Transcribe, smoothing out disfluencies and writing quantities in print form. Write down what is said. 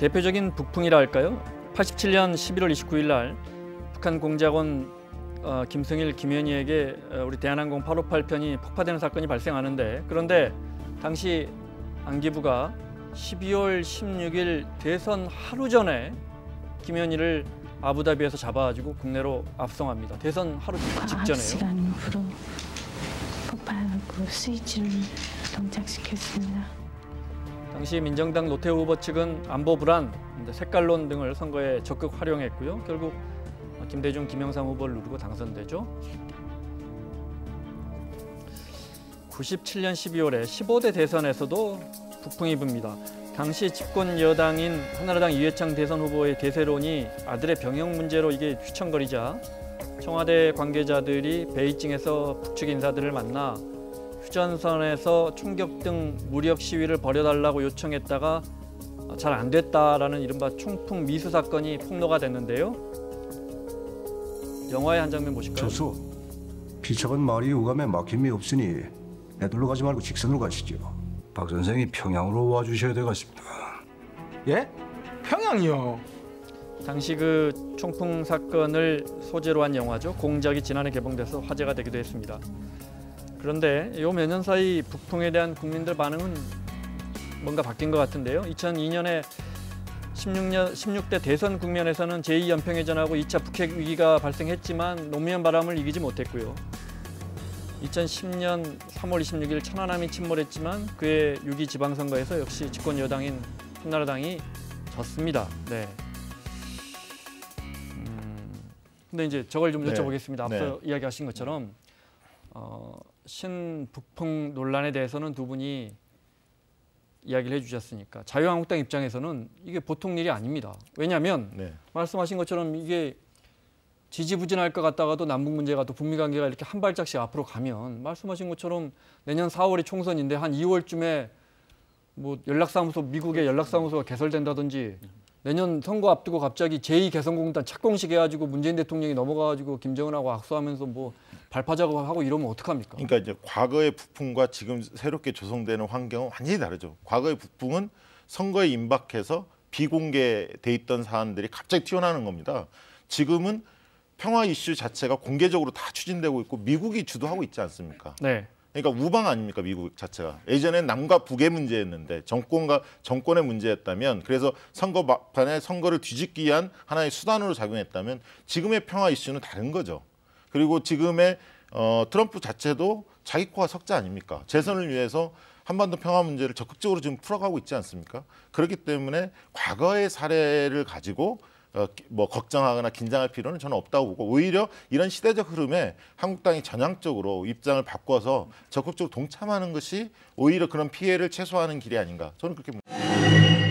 대표적인 북풍이라 할까요? 87년 11월 29일 날 북한 공작원 김승일, 김현희에게 우리 대한항공 858편이 폭파되는 사건이 발생하는데, 그런데 당시 안기부가 12월 16일 대선 하루 전에 김현희를 아부다비에서 잡아가지고 국내로 압송합니다. 대선 하루 직전에요. 압수라는 후로 폭발하고 스위치를 동작시켰습니다. 당시 민정당 노태우 후보 측은 안보 불안, 색깔론 등을 선거에 적극 활용했고요. 결국 김대중, 김영삼 후보를 누르고 당선되죠. 97년 12월에 15대 대선에서도 북풍이 붑니다. 당시 집권 여당인 한나라당 이회창 대선 후보의 대세론이 아들의 병역 문제로 이게 휘청거리자 청와대 관계자들이 베이징에서 북측 인사들을 만나 휴전선에서 총격 등 무력 시위를 벌여달라고 요청했다가 잘 안 됐다라는 이른바 총풍 미수 사건이 폭로가 됐는데요. 영화의 한 장면 보실까요? 저수, 피척은 말이 오감에 막힘이 없으니 애들로 가지 말고 직선으로 가시죠. 박 선생이 평양으로 와주셔야 되겠습니다. 예? 평양이요? 당시 그 총풍 사건을 소재로 한 영화죠. 공작이 지난해 개봉돼서 화제가 되기도 했습니다. 그런데 요 몇 년 사이 북풍에 대한 국민들 반응은 뭔가 바뀐 것 같은데요. 2002년에 16대 대선 국면에서는 제2연평해전하고 2차 북핵 위기가 발생했지만 노무현 바람을 이기지 못했고요. 2010년 3월 26일 천안함이 침몰했지만 그해 6.2 지방선거에서 역시 집권 여당인 한나라당이 졌습니다. 네. 근데 이제 저걸 좀 여쭤보겠습니다. 앞서 이야기하신 것처럼 신북풍 논란에 대해서는 두 분이 이야기를 해주셨으니까 자유한국당 입장에서는 이게 보통 일이 아닙니다. 왜냐하면 말씀하신 것처럼 이게 지지부진할 것 같다가도 남북 문제가 또 북미 관계가 이렇게 한 발짝씩 앞으로 가면 말씀하신 것처럼 내년 4월이 총선인데 한 2월쯤에 뭐 미국의 연락사무소가 개설된다든지 내년 선거 앞두고 갑자기 제2개성공단 착공식 해가지고 문재인 대통령이 넘어가가지고 김정은하고 악수하면서 뭐 발파자고 하고 이러면 어떡합니까? 그러니까 이제 과거의 북풍과 지금 새롭게 조성되는 환경은 완전히 다르죠. 과거의 북풍은 선거에 임박해서 비공개돼 있던 사안들이 갑자기 튀어나오는 겁니다. 지금은 평화 이슈 자체가 공개적으로 다 추진되고 있고 미국이 주도하고 있지 않습니까? 네. 그러니까 우방 아닙니까, 미국 자체가. 예전엔 남과 북의 문제였는데 정권의 문제였다면, 그래서 선거 막판에 선거를 뒤집기 위한 하나의 수단으로 작용했다면 지금의 평화 이슈는 다른 거죠. 그리고 지금의 트럼프 자체도 자기 코가 석자 아닙니까? 재선을 위해서 한반도 평화 문제를 적극적으로 지금 풀어가고 있지 않습니까? 그렇기 때문에 과거의 사례를 가지고 뭐 걱정하거나 긴장할 필요는 저는 없다고 보고, 오히려 이런 시대적 흐름에 한국당이 전향적으로 입장을 바꿔서 적극적으로 동참하는 것이 오히려 그런 피해를 최소화하는 길이 아닌가, 저는 그렇게 봅니다.